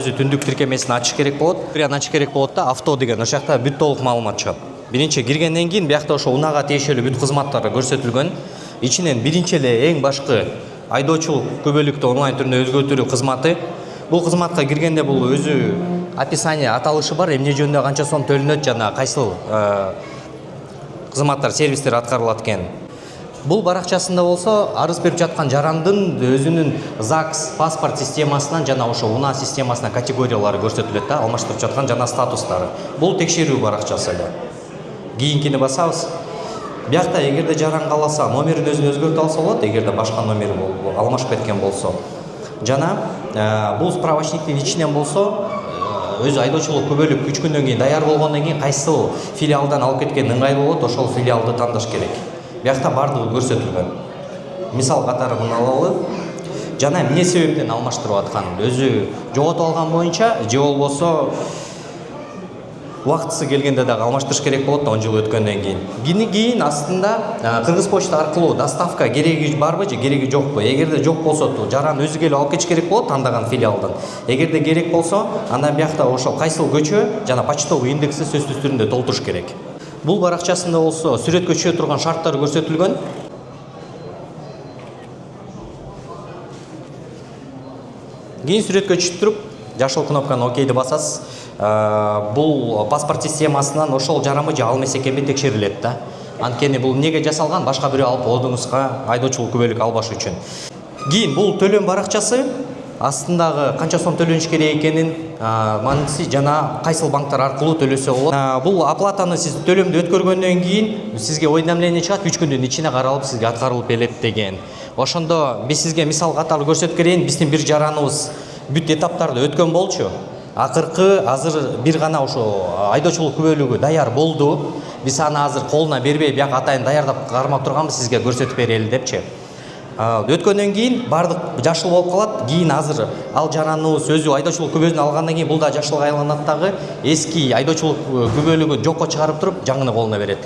өзү түндүк тиркемесин ачыш керек болот. Биран ачыш керек болот да, авто деген ошол жакта бүт толук маалымат чыгат. Биринчи киргенден кийин биякта ошо унаага тиешелүү бүт кызматтар көрсөтүлгөн. Ичинен биринчи эле эң башкы айдоочулук күбөлүктү онлайн түрүндө өзгөртүү кызматы. Бул кызматка киргенде бул өзү описание аталышы бар, эмне жөнүндө канча сом төлөнөт жана кайсыл кызматтар, сервистер аткарылат экен. Бул баракчасында болсо арыз берип жаткан жарандын өзүнүн ЗАГС паспорт системасынан жана ошо унаа системасына категориялары көрсөтүлөт да, алмаштырып жаткан жана статустары. Бул текшерүү баракчасы эле. Кийинкини басабыз. Биякта эгерде жаран кааласа номерин өзүн өзгөртө алса болот, эгерде башка номер алмашып кеткен болсо. Жана бул справочниктин ичинен болсо өзү айдоочулук күбөлүк 3 күндөн кийин даяр болгондон кийин кайсыл филиалдан алып кеткен ыңгайлуу болот, ошол филиалды тандаш керек. Биякта бардыгы көрсөтүлгөн. Мисал катары мына алалы. Жана эмне себептен алмаштырып атканын өзү жоготуп алган боюнча же болбосо убактысы келгенде дагы алмаштырыш керек болот да 10 жыл өткөндөн кийин. Кийин астында Кыргыз почта аркылуу доставка кереги барбы же кереги жокпу? Эгерде жок болсо жаран өзү келип алып кетиш керек болот тандаган филиалдан. Эгерде керек болсо, анда биякта ошол кайсыл көчө жана почтовый индекси сөзсүз түрүндө толтуруш керек. Бул баракчасында болсо сүрөткө түшө турган шарттар көрсөтүлгөн. Кийин сүрөткө түшүп туруп, жашыл кнопканы окейди басасыз. Бул паспорт системасынан ошол жарамы же ал эмес экенби текшерилет да. Анткени бул эмнеге жасалган? Башка бирөө алып одуңузга айдоочулук күбөлүк албаш үчүн. Кийин бул төлөм баракчасы астындагы канча сом төлөнүш керек экенин, мааниси жана кайсыл банктар аркылуу төлөсө болот. Бул оплатаны сиз төлөмдү өткөргөндөн кийин сизге уведомление чыгат, 3 күндүн ичинде каралып сизге аткарылып берилет деген. Ошондо биз сизге мисал катары көрсөтүп берейин. Биздин бир жараныбыз бүт этаптарды өткөн болчу. Акыркы азыр бир гана ошо айдоочулук күбөлүгү даяр болду. Биз аны азыр колуна бербей, бияк атайын даярдап кармап турганбыз, сизге көрсөтүп берели депчи. Өткөндөн кийин бардык жашыл болуп калат. Кийин азыр ал жараныбыз өзү айдоочулук күбөлүгүн алгандан кийин бул да жашылга айланат дагы. Эски айдоочулук күбөлүгүн жокко чыгарып туруп, жаңыны колуна берет.